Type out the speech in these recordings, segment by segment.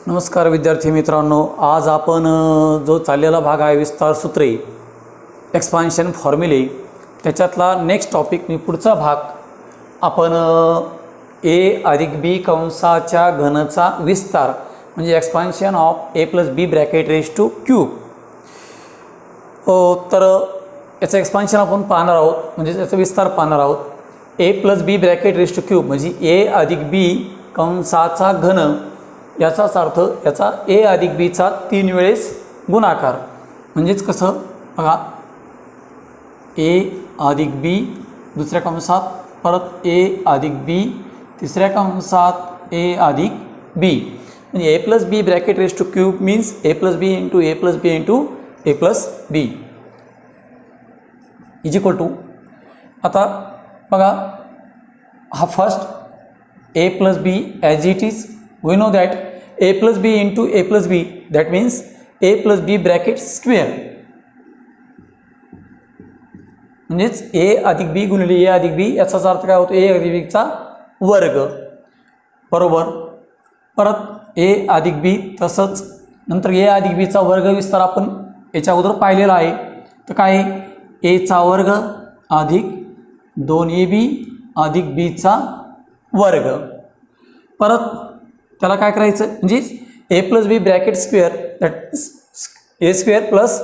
नमस्कार विद्यार्थी मित्रांनो, आज आपण जो चाललेला भाग आहे विस्तार सूत्रे एक्सपान्शन फॉर्म्युले त्याच्यातला नेक्स्ट टॉपिक मी पुढचा भाग आपण ए अधिक बी कंसाच्या घनचा विस्तार म्हणजे expansion of A plus B bracket raise to cube. तर याचं एक्सपान्शन आपण पाहणार आहोत, म्हणजे याचा विस्तार पाहणार आहोत। ए plus B bracket raise to cube म्हणजे ए अधिक बी कंसाचा घन, याचाच अर्थ याचा ए अधिक बीचा 3 वेळेस गुणाकार। म्हणजेच कसं बघा, ए अधिक बी दुसऱ्या कंसात, परत ए अधिक बी तिसऱ्या कंसात, ए अधिक बी म्हणजे A plus B bracket raise to cube means A plus B into A plus B into A plus B is equal to, आता बघा हा first A plus B as it is we know that a plus b into a plus b, that means a plus b bracket square म्हणजेच a अधिक b गुणिले a अधिक b याचाच अर्थ काय होतो, a अधिक b चा वर्ग बरोबर। परत a अधिक b, तसंच नंतर a अधिक b चा वर्ग विस्तार आपण याच्या अगोदर पाहिलेला आहे। तर काय a चा वर्ग अधिक 2ab अधिक b चा वर्ग, परत त्याला काय करायचं म्हणजे A plus B bracket square that A square plus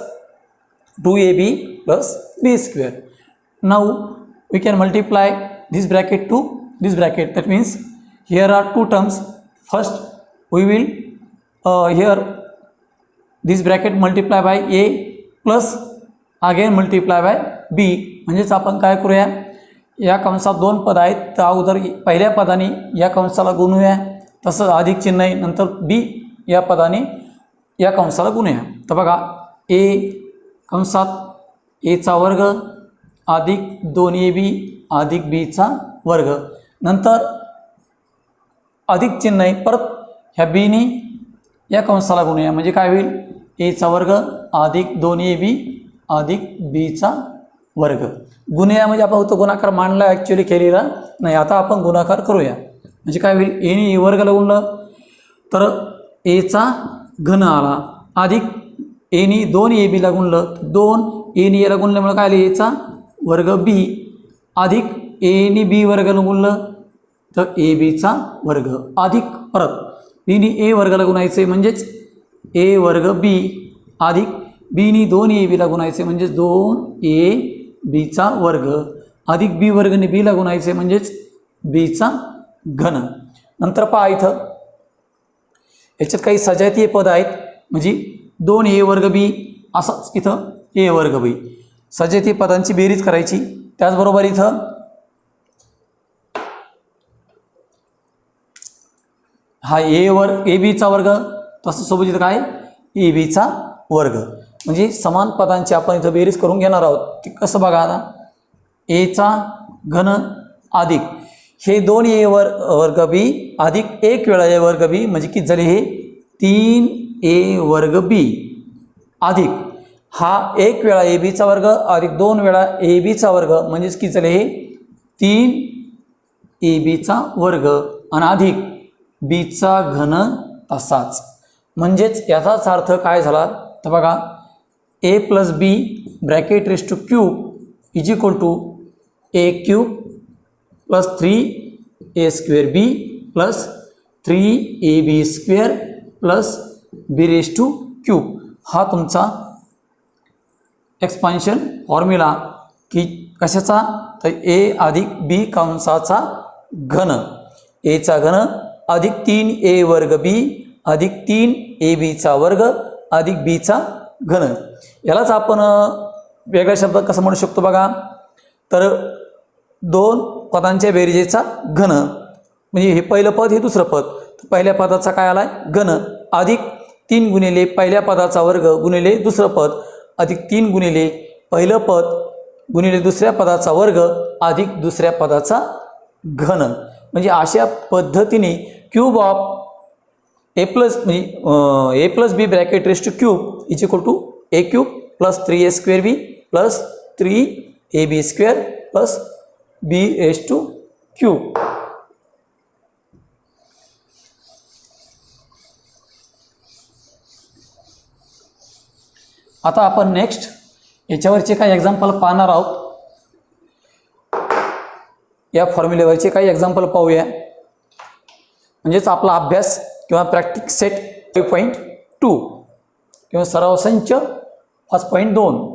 2ab plus B square. Now we can multiply this bracket to this bracket, that means here are 2 terms. First we will here this bracket multiply by A plus again multiply by B. म्हणजेच आपण काय करूया, या कंसात 2 पद आहेत, तर अगोदर पहिल्या पदाने या कंसाला गुणूया, तसं अधिक चिन्ह आहे, नंतर बी या पदाने या कंसाला गुणूया। तर बघा ए कंसात ए चा वर्ग अधिक 2ab अधिक बी चा वर्ग, नंतर अधिक चिन्ह आहे, परत ह्या बीने या कंसाला गुणूया म्हणजे काय होईल, ए चा वर्ग अधिक 2ab अधिक बी चा वर्ग। गुणूया म्हणजे आपण होतो गुणाकार मांडला, ॲक्च्युली केलेला नाही, आता आपण गुणाकार करूया। म्हणजे काय होईल, एने ए वर्गाला गुणलं तर एचा घन आला, अधिक एने 2ab गुणलं तर 2 एने एला गुणल्यामुळे काय आले एचा वर्ग बी, अधिक एने बी वर्गाला गुणलं तर ए बीचा वर्ग, अधिक परत बीने ए वर्गाला गुणायचे म्हणजेच ए वर्ग बी, अधिक बीने 2ab गुणायचे म्हणजेच 2a बीचा वर्ग, अधिक बी वर्गने बीला गुणायचे म्हणजेच बीचा घन। नंतर पहा इथं याच्यात काही सजातीय पद आहेत, म्हणजे 2a वर्ग बी असाच इथं ए वर्ग बी, सजातीय पदांची बेरीज करायची। त्याचबरोबर इथं हा ए बीचा वर्ग, तसं सोबत इथं काय ए बीचा वर्ग, म्हणजे समान पदांची आपण इथं बेरीज करून घेणार आहोत। ती कसं बघा, आता एचा घन अधिक हे 2a वर्ग बी अधिक 1 वेळा ए वर्ग बी म्हणजे किती झाले हे 3a वर्ग बी, अधिक हा 1 वेळा ए बीचा वर्ग अधिक 2 वेळा ए बीचा वर्ग म्हणजेच किती झाले हे 3a बीचा वर्ग आणि अधिक बीचा घन तसाच। म्हणजेच याचाच अर्थ काय झाला, तर बघा A plus B bracket raise to cube is equal to A cube plus 3a square B plus 3ab square plus B raise to cube, हा तुमचा एक्सपान्शन फॉर्म्युला की कशाचा, तर ए अधिक बी कंसाचा घन, एचा घन अधिक 3a वर्ग बी अधिक 3ab चा वर्ग अधिक बीचा घन। यालाच आपण वेगळ्या शब्दात कसं म्हणू शकतो बघा, तर 2 पदांच्या बेरीजेचा घन, म्हणजे हे पहिलं पद हे दुसरं पद, तर पहिल्या पदाचा काय आला घन, अधिक 3 गुणिले पहिल्या पदाचा वर्ग गुणिले दुसरं पद, अधिक 3 गुणिले पहिलं पद गुणिले दुसऱ्या पदाचा वर्ग अधिक दुसऱ्या पदाचा घन। म्हणजे अशा पद्धतीने क्यूब ऑफ ए प्लस म्हणजे A plus B bracket raise to cube is equal to A cube plus 3a square B plus 3ab square plus B raise to cube. आता आपण नेक्स्ट याच्यावरचे काही एक्झाम्पल पाहणार आहोत. या फॉर्म्युलेवरचे काही एक्झाम्पल पाहूया. म्हणजेच आपला अभ्यास किंवा प्रॅक्टिस सेट 5.2 किंवा सराव संच 5.2.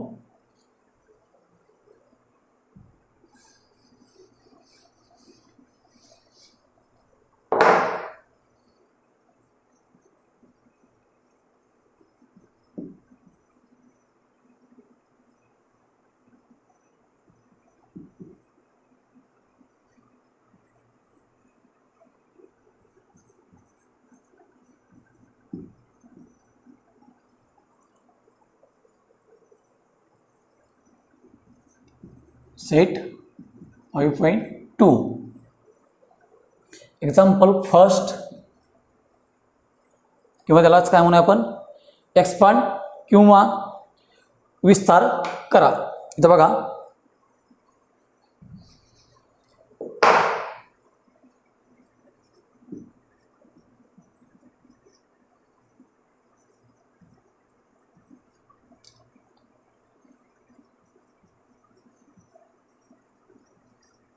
सेट 5.2. एक्झाम्पल फर्स्ट किंवा त्यालाच काय म्हणूया आपण एक्सपांड किंवा विस्तार करा. इथं बघा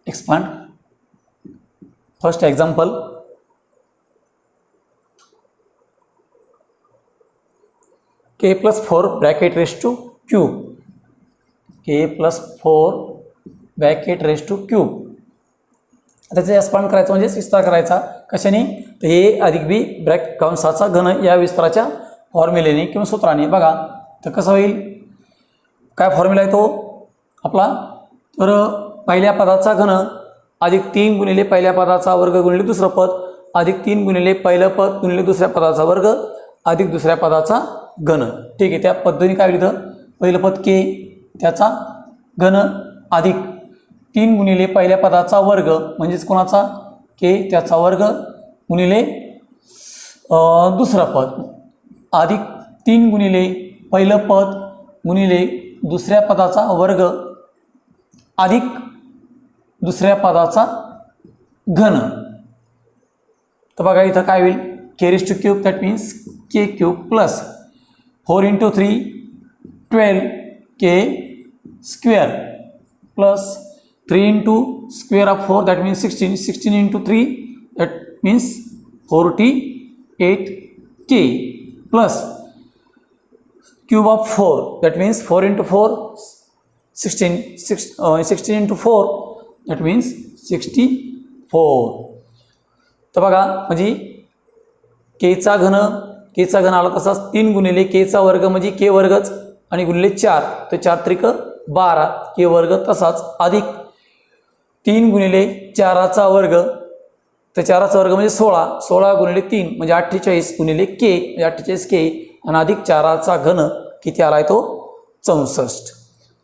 expand. First example, k plus 4 bracket raised to cube, k plus 4 bracket raised to cube. त्याचे एक्सपांड करायचं म्हणजे विस्तार करायचा कशाने, तर a अधिक b ब्रॅक कंसाचा घन या विस्ताराच्या फॉर्म्युलेने किंवा सूत्राने. बघा तर कसं होईल, काय फॉर्म्युला आहे तो आपला, तर पहिल्या पदाचा घन अधिक 3 गुणिले पहिल्या पदाचा वर्ग गुणिले दुसरं पद अधिक 3 गुणिले पहिलं पद गुणिले दुसऱ्या पदाचा वर्ग अधिक दुसऱ्या पदाचा घन. ठीक आहे, त्या पद्धतीने काय लिहिलं, पहिलं पद k त्याचा घन अधिक 3 गुणिले पहिल्या पदाचा वर्ग म्हणजेच कोणाचा k त्याचा वर्ग गुणिले दुसरं पद अधिक 3 गुणिले पहिलं पद गुणिले दुसऱ्या पदाचा वर्ग अधिक दुसऱ्या पदाचा घन. तर बघा इथं काय होईल, k raised to cube that means k cube plus 4 × 3 12 k square plus 3 × square of 4 that means 16 16 × 3 that means 48 k plus cube of 4 that means 4 × 4 16 × 4 that means 64. तर बघा म्हणजे केचा घन आला तसाच 3 गुणिले केचा वर्ग म्हणजे के वर्गच आणि गुणिले 4 तर 4 त्रिक 12 के वर्ग तसाच अधिक 3 गुणिले 4चा वर्ग तर 4चा वर्ग म्हणजे 16 16 गुणिले 3 म्हणजे 48 गुणिले के म्हणजे 48 के आणि अधिक 4चा घन किती आला आहे तो 64.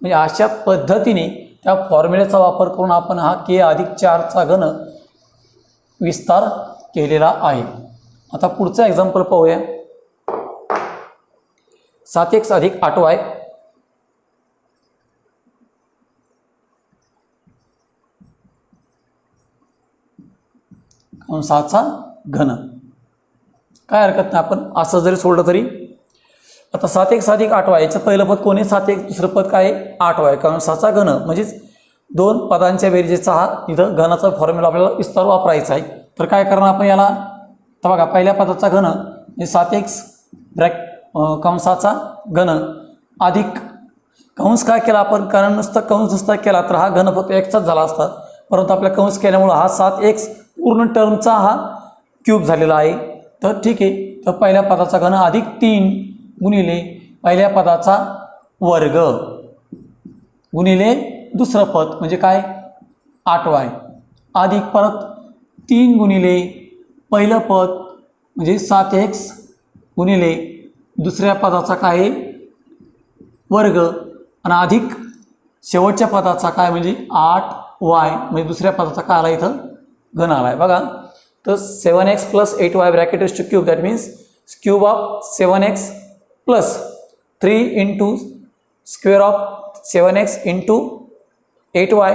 म्हणजे अशा पद्धतीने त्या फॉर्म्युलेचा वापर करून आपण हा k अधिक 4चा घन विस्तार केलेला आहे. आता पुढचा एक्झाम्पल पाहूया. 7x अधिक 8y कंसाचा घन. काय हरकत नाही, आपण असं जरी सोडलं तरी. आता 7x अधिक 8y याचं पहिलं पद कोण आहे, 7x दुसरं पद काय आहे 8y कंसाचा घन म्हणजेच दोन पदांच्या बेरजेचा हा इथं घनाचा फॉर्म्युला आपल्याला विस्तार वापरायचा आहे. तर काय करणार आपण याला, तर बघा पहिल्या पदाचा घन म्हणजे 7x कंसाचा घन अधिक कंस काय केला आपण, कारण नुसतं कंस नुसता केला तर हा घन फक्त xचाच झाला असता, परंतु आपल्या कंस केल्यामुळं हा 7x पूर्ण टर्मचा हा क्यूब झालेला आहे. तर ठीक आहे, तर पहिल्या पदाचा घन अधिक 3 गुणिले पहिल्या पदाचा वर्ग गुणिले दुसरं पद म्हणजे काय 8y अधिक परत 3 गुणिले पहिलं पद म्हणजे 7x गुणिले दुसऱ्या पदाचा काय वर्ग आणि अधिक शेवटच्या पदाचा काय म्हणजे 8y म्हणजे दुसऱ्या पदाचा काय आला इथं घन आला आहे. बघा तर 7x + 8y bracket raise to cube that means cube of 7x plus 3 × square of 7x × 8y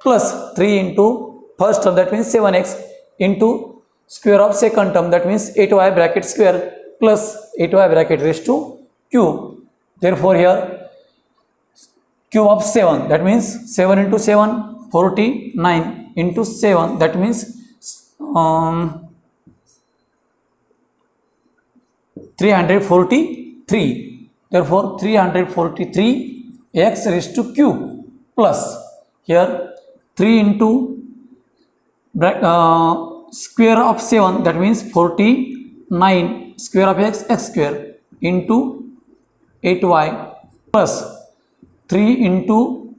plus 3 × first term that means 7x × square of second term that means 8y bracket square plus 8y bracket raise to cube Therefore here cube of 7, that means 7 into 7 49 into 7, that means 343. Therefore 343 x raised to cube plus here 3 into square of 7, that means 49 square of x square into 8y plus 3 into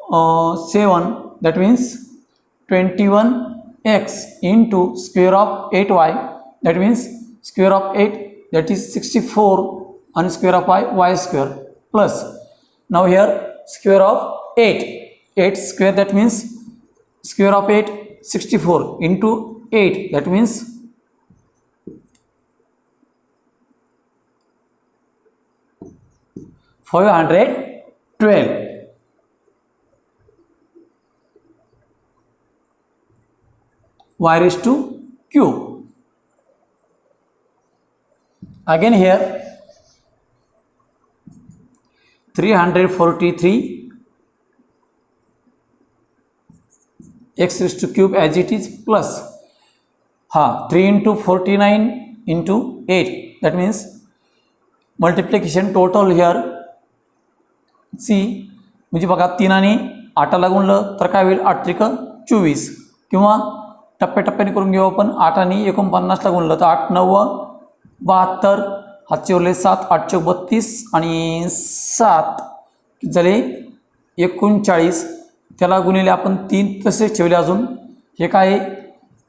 7, that means 21x into square of 8y, that means square of 8, that is 64, and square of y square plus now here square of 8 square, that means square of 8 64 into 8, that means 512 y raised to cube. Again here 343 x raised to cube as it is plus 3 into 49 into 8, that means multiplication total here सी म्हणजे बघा 3 आणि 8ला गुणलं तर काय होईल 8 त्रिक 24 किंवा टप्प्याटप्प्याने करून घेऊ आपण 8 आणि 49ला गुणलं तर 8 9 72 हातचे उरले 7 8 32 आणि 7 झाले 39 त्याला गुणिले आपण 3 तसेच ठेवले अजून हे काय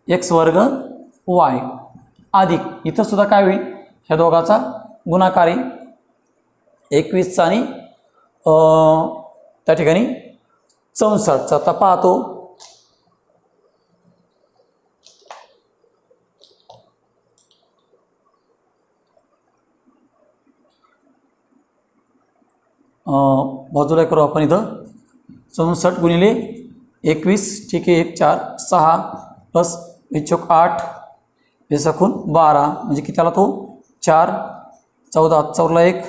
x वर्ग y अधिक इथं सुद्धा काय होईल ह्या दोघाचा गुणाकार आहे 21 चा आणि त्या ठिकाणी 64 चा. आता पाहतो बाजूला करू आपण इथं 64 गुणिले 21 ठीक आहे 1 4 6 प्लस 1 8 हे सखून 12 म्हणजे किती आला तो 4 14 14 1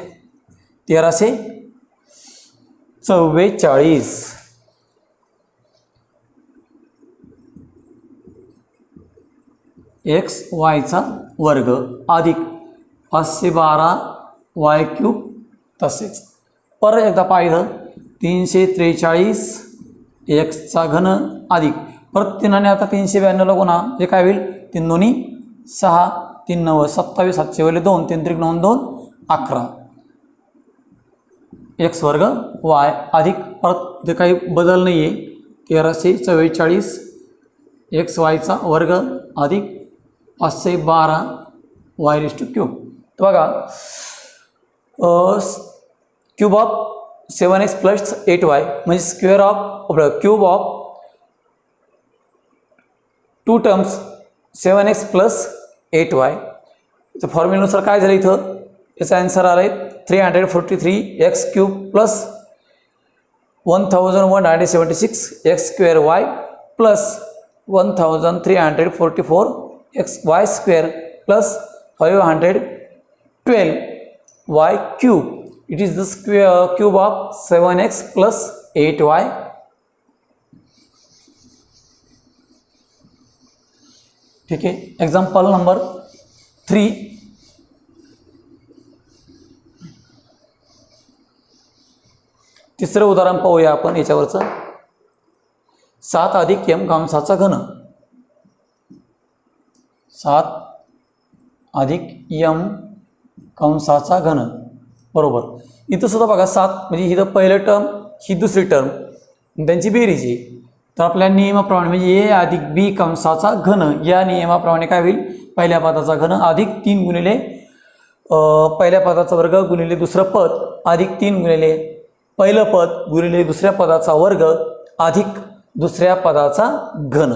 1344 एक्स वायचा वर्ग अधिक 512 वाय क्यूब तसेच परत एकदा पाहिलं 343 एक्सचा घन अधिक परत 3 आता 392ला गुणा जे काय होईल 3 दोन्ही 6 3 9 27 7 वेळे 2 3 त्रिक 9 2 11 एक्स वर्ग वाय अधिक परत ते काही बदल नाही आहे 1344 एक्स वायचा वर्ग अधिक 512 वाय रेज टू क्यूब. तर बघा cube of 7x plus 8y म्हणजे square of cube of 2 terms 7x plus 8y. तर फॉर्म्युल्यानुसार काय झालं इथं याचा आन्सर आला आहे 343 x cube plus 1176 x square y plus 1344 x y square plus 512 y cube. It is the square cube of 7x plus 8y. ठीक आहे. Example number 3. तिसरं उदाहरण पाहूया आपण याच्यावरचं 7 अधिक m कंसाचा घन 7 अधिक m कंसाचा घन बरोबर. इथं सुद्धा बघा 7 म्हणजे इथं पहिलं टर्म ही दुसरी टर्म त्यांची बेरीज आहे. तर आपल्या नियमाप्रमाणे म्हणजे a अधिक b कंसाचा घन या नियमाप्रमाणे काय होईल पहिल्या पदाचा घन अधिक 3 गुणिले पहिल्या पदाचा वर्ग गुणिले दुसरं पद अधिक 3 गुणिले पहिलं पद गुणिले दुसऱ्या पदाचा वर्ग अधिक दुसऱ्या पदाचा घन.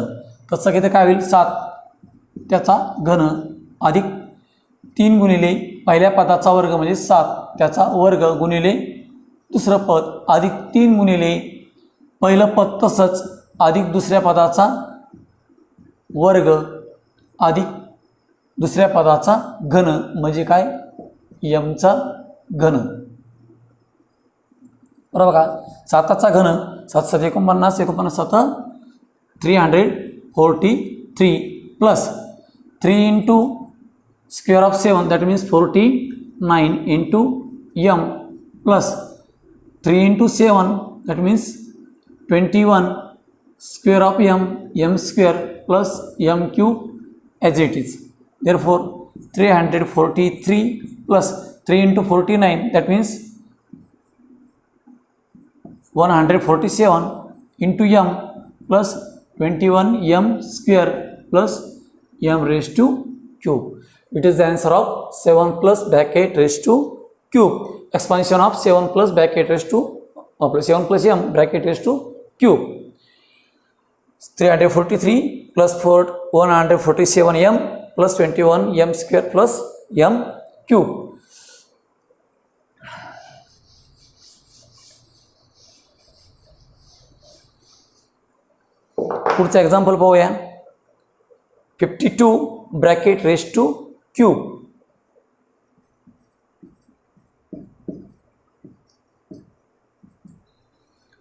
तसं किती काय होईल 7 त्याचा घन अधिक 3 गुणिले पहिल्या पदाचा वर्ग म्हणजे 7 त्याचा वर्ग गुणिले दुसरं पद अधिक 3 गुणिले पहिलं पद तसंच अधिक दुसऱ्या पदाचा वर्ग अधिक दुसऱ्या पदाचा घन म्हणजे काय यमचा घन. बरोबर का. 7चा घन 7 7 49 49 7 343 plus 3 into square of 7 that means 49 into m plus 3 into 7 that means 21 square of m square plus m cube as it is. Therefore 343 plus 3 into 49 that means 147 into m plus 21 m square plus m raise to cube. It is the answer of 7 plus bracket raised to cube. Expansion of 7 plus bracket raised to 7 plus m bracket raised to cube. 343 plus 147 m plus 21 m square plus m cube. पुढचं example पाहूया. 52 bracket raised to cube.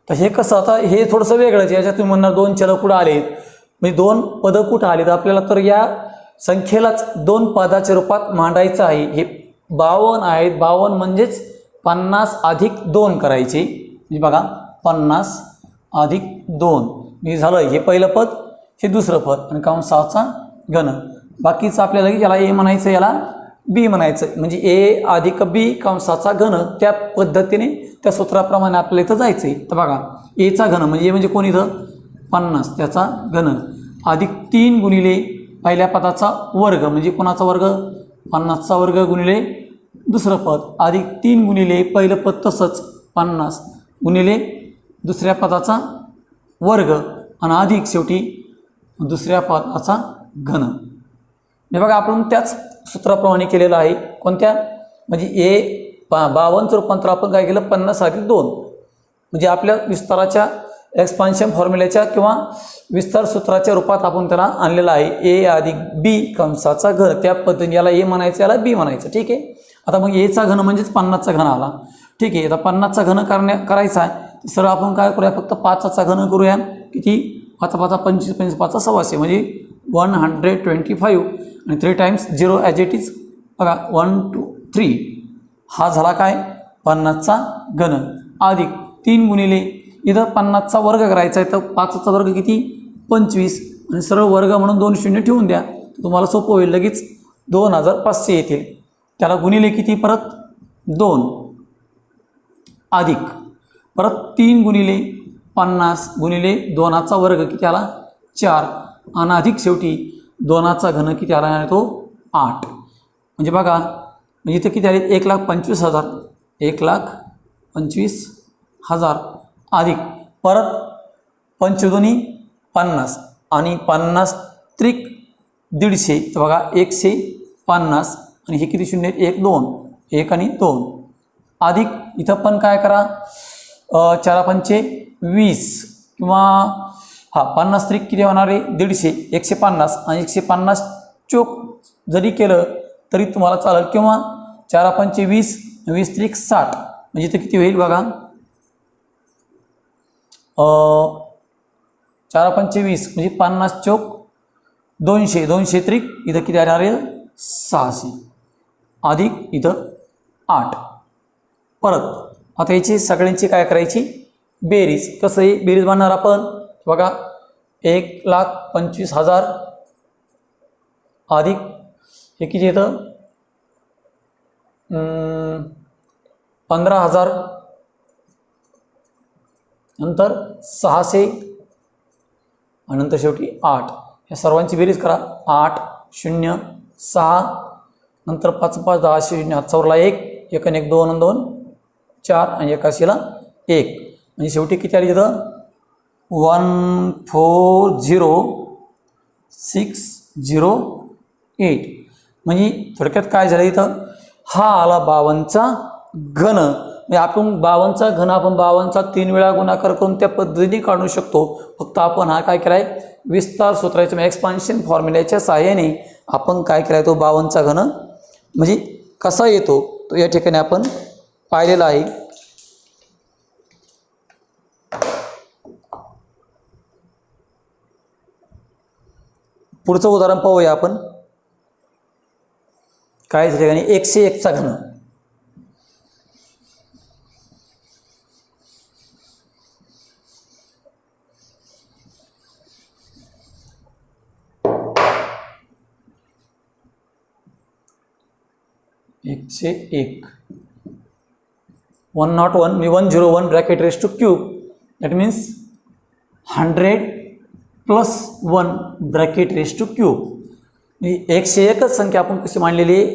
तर हे कसं आता हे थोडंसं वेगळंच. याच्यात तुम्ही म्हणणार दोन चल कुठं आलेत म्हणजे दोन पदं कुठं आलीत आपल्याला. तर या संख्येलाच दोन पदाच्या रूपात मांडायचं आहे. हे 52 आहेत. 52 म्हणजेच 50 अधिक 2 करायचे. म्हणजे बघा 50 अधिक 2 म्हणजे झालं हे पहिलं पद हे दुसरं पद आणि कंसाचा घन. बाकीचं आपल्याला याला ए म्हणायचं याला बी म्हणायचं. म्हणजे ए अधिक बी कंसाचा घन त्या पद्धतीने त्या सूत्राप्रमाणे आपल्याला इथं जायचं आहे. तर बघा एचा घन म्हणजे ए म्हणजे कोण इथं 50 त्याचा घन अधिक 3 गुणिले पहिल्या पदाचा वर्ग म्हणजे कोणाचा वर्ग 50चा वर्ग गुणिले दुसरं पद अधिक 3 गुणिले पहिलं पद तसंच 50 गुणिले दुसऱ्या पदाचा वर्ग आणि अधिक शेवटी दुसऱ्या पदाचा घन. हे बघा आपण त्याच सूत्राप्रमाणे केलेलं आहे. कोणत्या म्हणजे ए 52चं रूपांतर आपण काय केलं 50 अधिक 2 म्हणजे आपल्या विस्ताराच्या एक्सपान्शन फॉर्म्युल्याच्या किंवा विस्तार सूत्राच्या रूपात आपण त्याला आणलेलं आहे. ए अधिक बी कंसाचा घन त्या पद्धतीने याला ए म्हणायचं याला बी म्हणायचं. ठीक आहे. आता मग एचा घन म्हणजेच 50चा घन आला. ठीक आहे. आता 50चा घन करायचा आहे सरळ आपण काय करूया फक्त 5चा घन करूया. किती 5 5 25 25 5 600 म्हणजे 125 आणि 3 टाइम्स 0 ॲज इट इज. बघा 1 2 3 हा झाला काय 50चा घन अधिक 3 गुणिले इथं 50चा वर्ग करायचा आहे. तर 5चा वर्ग किती 25 आणि सरळ वर्ग म्हणून 2 शून्य ठेवून द्या. तुम्हाला सोपं होईल. लगेच 2500 येतील. त्याला गुणिले किती परत 2 अधिक परत 3 गुणिले 50 गुणिले 2चा वर्ग किती आला 4 आणि अधिक शेवटी 2चा घन किती आला तो 8. म्हणजे बघा म्हणजे इथं किती आले 1,25,000 1,25,000 अधिक परत 5 दोन्ही 50 आणि 50 त्रिक 150. तर बघा 150 आणि हे किती शून्य 1 2 1 आणि 2 अधिक इथं पण काय करा 4 5 20 किंवा 50 त्रिक किती होणार आहे 150 150 आणि 150 चोक जरी केलं तरी तुम्हाला चालेल किंवा 4 5 20 20 त्रिक 60 म्हणजे इथं किती होईल बघा 4 5 20 म्हणजे 50 चोक 200 200 त्रिक इथं किती येणार आहे 600 अधिक इथं 8. परत आता याची सगळ्यांची काय करायची बेरीज. कसं आहे बेरीज मांडणार आपण बघा 1,25,000 अधिक हे किती येतं 15,000 नंतर 600 आणि नंतर शेवटी 8. या सर्वांची बेरीज करा 8 0 6 नंतर 5 5 10 0 हातचा उरला 1 1 1 2 2 4 आणि 81ला 1 म्हणजे शेवटी किती आली इथं 140,608. म्हणजे थोडक्यात काय झालं इथं हा आला 52चा घन. म्हणजे आपण 52चा घन आपण 52चा 3 वेळा गुणाकार करून त्या पद्धतीने काढू शकतो. फक्त आपण हा काय केला आहे विस्तार सूत्राच्या एक्सपान्शन फॉर्म्युल्याच्या सहाय्याने आपण काय केला आहे तो 52चा घन म्हणजे कसा येतो तो या ठिकाणी आपण पाहिलेला आहे. पुढचं उदाहरण पाहूया आपण. काय त्या ठिकाणी 101चा घन. एकशे एक 101 मी 101 bracket raise to cube that means 100 plus 1 bracket raise to cube. 101च संख्या आपण कशी मांडलेली आहे,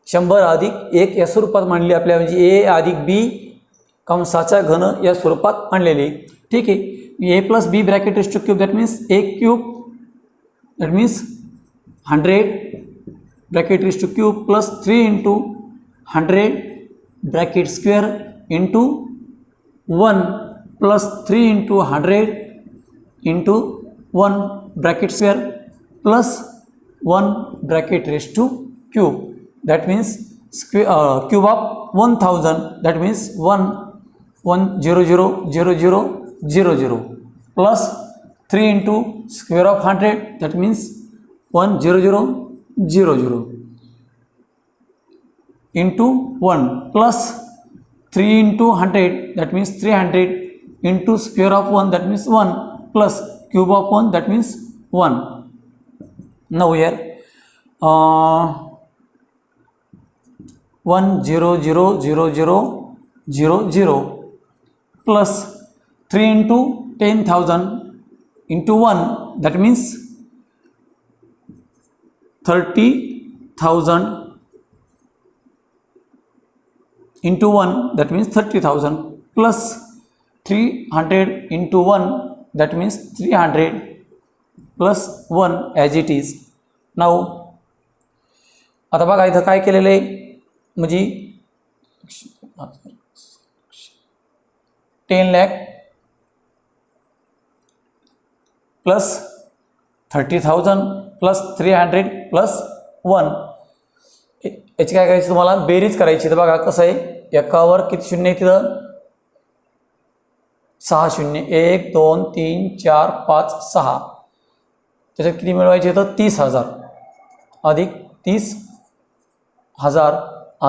100 अधिक 1 या स्वरूपात मांडली आपल्या, म्हणजे ए अधिक बी कंसाचा घन या स्वरूपात मांडलेली. ठीक आहे. A plus B bracket raise to cube that means A cube that means 100 bracket raise to cube plus 3 into 100 bracket square into 1 plus 3 into 100 into 1 bracket square plus 1 bracket raise to cube that means cube of 1000 that means 1 1 0 0 0 0 0 0 plus 3 into square of 100 that means 1 0 0 0 0 into 1 plus 3 into 100 that means 300 into square of 1 that means 1 plus cube of 1 that means 1. Now here 1 0 0 0 0 0 0 plus 3 into 10,000 into 1 that means 30,000 into 1 that means 30,000 plus 300 into 1 that means 300 plus 1 as it is. Now आता बघा इथं काय केलेलं आहे, म्हणजे 10 lakh plus 30,000 plus 300 plus 1 याची काय करायची तुम्हाला बेरीज करायची. तर बघा कसं आहे, एकावर किती शून्य आहे तिथं 6 शून्य 1 2 3 4 5 6 त्याच्यात किती मिळवायचे तर 30,000 अधिक 30,000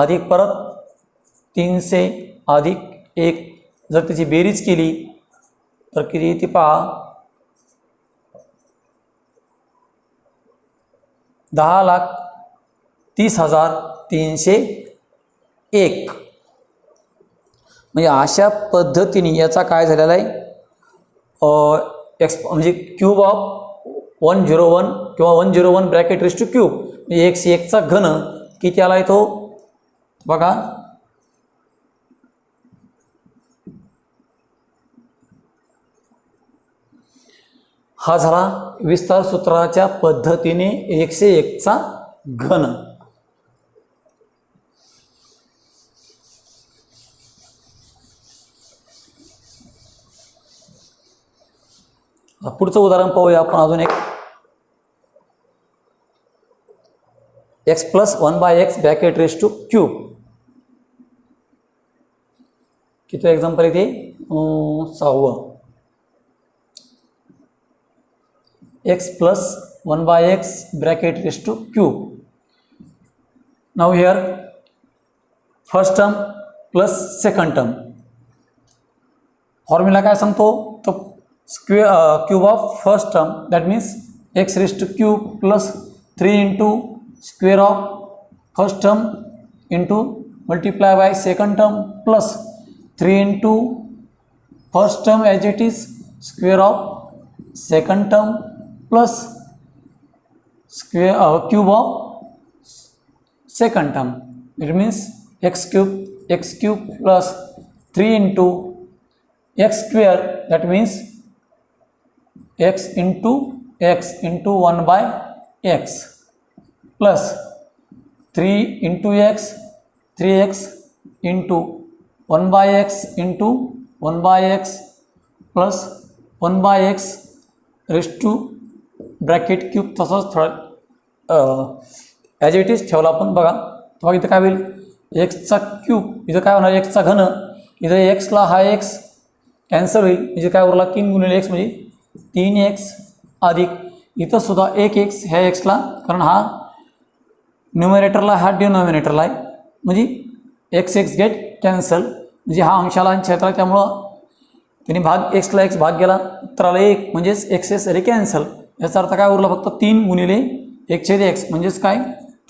अधिक परत 300 अधिक 1 जर त्याची बेरीज केली तर किती ती पहा 10,30,301. म्हणजे अशा पद्धतीने याचा काय झालेला आहे म्हणजे क्यूब ऑफ 101 किंवा 101 ब्रॅकेट रेस टू क्यूब म्हणजे 101चा घन किती आला आहे तो बघा हा झाला विस्तार सूत्राच्या पद्धतीने 101चा घन. पुढचं उदाहरण पाहूया आपण अजून एक. x plus 1/x bracket raise to cube. किती एक्झाम्पल आहे ते 6वं. x plus 1/x bracket raised to cube. Now here first term plus second term. Formula काय सांगतो तो cube of first term that means x raised to cube plus 3 into square of first term into multiply by second term plus 3 into first term as it is square of second term plus square cube of second term. It means x cube plus 3 into x square that means x into 1 by x plus 3 into x 3x into 1 by x into 1 by x plus 1 by x raised to bracket cube तसंच थोडं as it is ठेवला आपण बघा. तर इथं काय होईल एक्सचा क्यूब इथं काय होणार एक्सचा घन इथं एक्सला हा एक्स कॅन्सल होईल म्हणजे काय उरला 3 गुणिले एक्स म्हणजे 3x अधिक इथं सुद्धा एक एक्स ह्या एक्सला, कारण हा न्युमरेटरला हा डिनॉमिनेटरला आहे, म्हणजे एक्स एक्स गेट कॅन्सल, म्हणजे हा अंशाला आणि छेदाला, त्यामुळं त्यांनी भाग एक्सला एक्स भाग गेला, उत्तराला 1 म्हणजेच एक्स एक्स अरे कॅन्सल. याचा अर्थ काय उरला फक्त 3 गुणिले 1/x म्हणजेच काय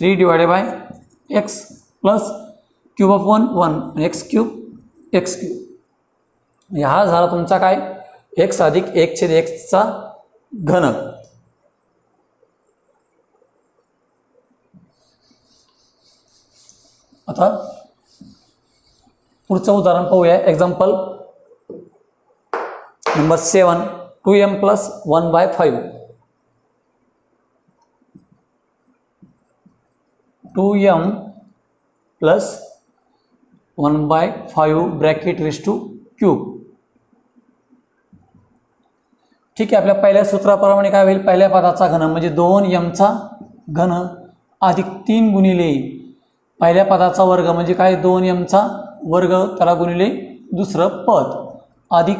3/x प्लस क्यूब ऑफ 1 1 आणि एक्स क्यूब. म्हणजे हा झाला तुमचा काय x अधिक 1/x घन. आता पुढचं उदाहरण पाहूया. Example number 7. 2m + 1/5. 2m + 1/5 bracket raise to cube. ठीक आहे. आपल्या पहिल्या सूत्राप्रमाणे काय होईल, पहिल्या पदाचा घन म्हणजे 2m चा घन अधिक 3 गुणिले पहिल्या पदाचा वर्ग म्हणजे काय 2m चा वर्ग, त्याला गुणिले दुसरं पद, अधिक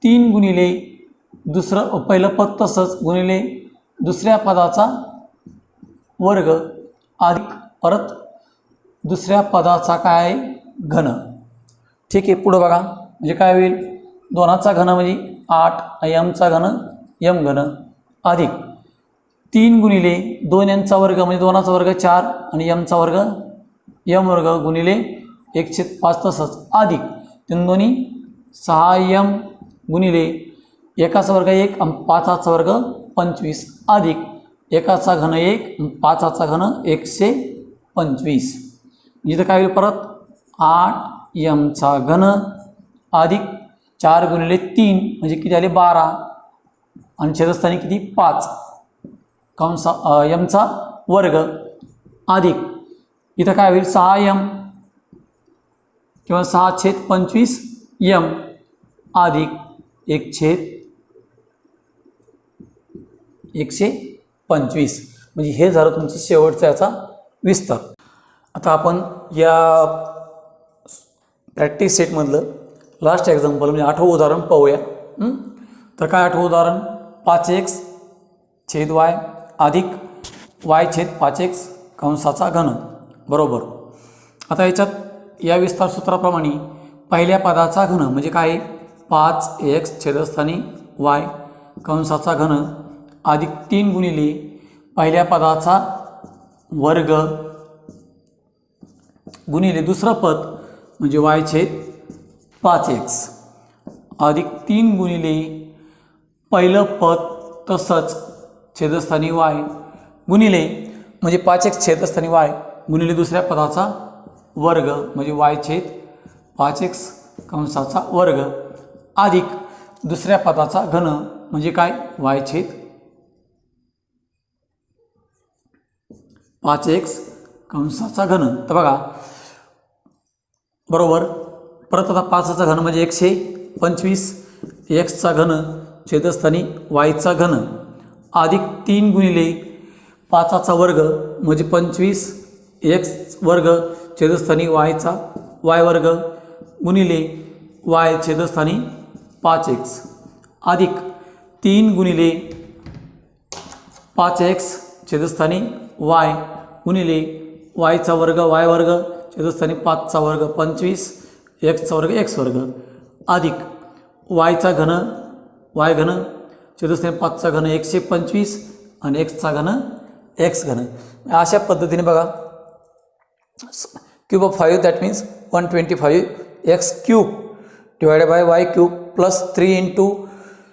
3 गुणिले दुसरं पहिलं पद, तसंच गुणिले दुसऱ्या पदाचा वर्ग, अधिक परत दुसऱ्या पदाचा काय घन. ठीक आहे. पुढं बघा, म्हणजे काय होईल, 2चा घन म्हणजे 8, mचा घन m घन, अधिक 3 गुणिले 2nचा वर्ग म्हणजे 2चा वर्ग 4 आणि mचा वर्ग m वर्ग गुणिले 1/5, तसंच अधिक 3 दोन्ही 6m गुणिले 1चा वर्ग 1 आणि 5चा वर्ग 25, अधिक 1चा घन 1 आणि 5चा घन 125. इथं काय होईल परत 8mचा घन अधिक 4 गुणिले 3 म्हणजे किती आले 12 आणि छेदस्थानी किती 5 कंसा mचा वर्ग, अधिक इथं काय होईल 6m किंवा 6/25m अधिक 1/125. म्हणजे हे झालं तुमचं शेवटचा याचा विस्तार. आता आपण या प्रॅक्टिस सेटमधलं लास्ट एक्झाम्पल म्हणजे 8वं उदाहरण पाहूया. तर काय 8वं उदाहरण, 5x/y अधिक y/5x कंसाचा घन बरोबर. आता याच्यात या विस्तार सूत्राप्रमाणे पहिल्या पदाचा घन म्हणजे काय 5x छेदस्थानी y कंसाचा घन अधिक 3 गुणिले पहिल्या पदाचा वर्ग गुणिले दुसरं पद म्हणजे y/5x अधिक 3 गुणिले पहिलं पद, तसंच छेदस्थानी y गुणिले म्हणजे 5x छेदस्थानी y गुणिले दुसऱ्या पदाचा वर्ग म्हणजे y/5x कंसाचा वर्ग, अधिक दुसऱ्या पदाचा घन म्हणजे काय y/5x कंसाचा घन. तर बघा बरोबर, परत आता 5चा घन म्हणजे 125, xचा घन छेदस्थानी yचा घन अधिक 3 गुणिले 5चा वर्ग म्हणजे 25 x वर्ग छेदस्थानी yचा y वर्ग गुणिले y छेदस्थानी 5x अधिक 3 गुणिले 5x छेदस्थानी y गुणिले yचा वर्ग y वर्ग छेदस्थानी 5चा वर्ग 25 xचा वर्ग x वर्ग अधिक yचा घन y घन छेदस्थानी 5चा घन 125 आणि xचा घन x घन. अशा पद्धतीने बघा cube of 5 that means 125x cube divided by y cube plus 3 into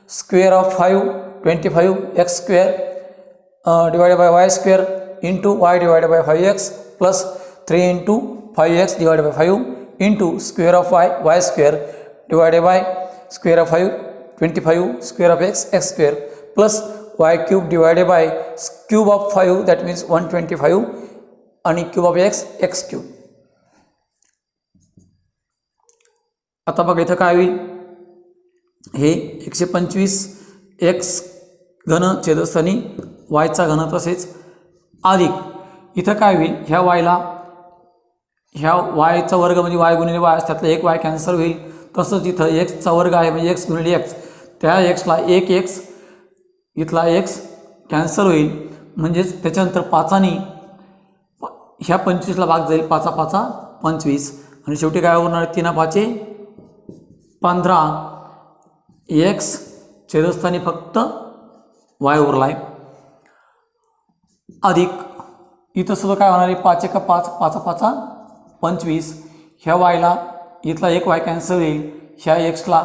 square of 5 25x square divided by y square into y divided by 5x plus 3 into 5x divided by 5 into square of y square divided by square of 5 25 square of x square plus y cube divided by cube of 5 that means 125 आणि cube of x cube. आता बघा इथं काय होईल, हे 125x घन छेदस्थानी yचा घन तसेच अधिक इथं काय होईल, ह्या yचा वर्ग म्हणजे y गुणिले y त्यातला एक y कॅन्सल होईल, तसंच इथं xचा वर्ग आहे म्हणजे x गुणिले x, त्या xला 1x इथला x कॅन्सल होईल, म्हणजेच त्याच्यानंतर 5ने ह्या 25ला भाग जाईल, 5 5 25 आणि शेवटी काय होणार, 3 5 15 एक्स छेदस्थानी फक्त वाय उरला आहे, अधिक इथं सुद्धा काय होणार आहे, 5 1 5 5 5 25 ह्या वायला इथला एक वाय कॅन्सल होईल, ह्या एक्सला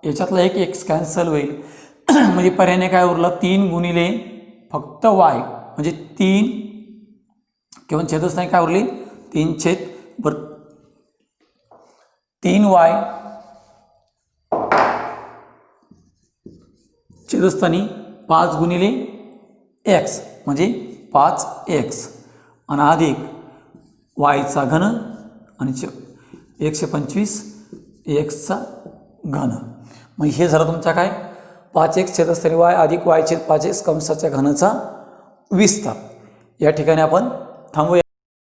याच्यातला एक एक्स कॅन्सल होईल, म्हणजे पर्यायाने काय उरलं, 3 गुणिले फक्त वाय म्हणजे 3 किंवा छेदस्थानी काय उरली 3 वाय छेदस्थानी 5 गुणिले एक्स म्हणजे 5 एक्स आणि अधिक वायचा घन आणि 125 एक्सचा घन. मग हे झालं तुमचा काय 5x छेदस्थानी वाय अधिक वाय छेद 5x कंसाच्या घनाचा विस्तार. या ठिकाणी आपण थांबूया.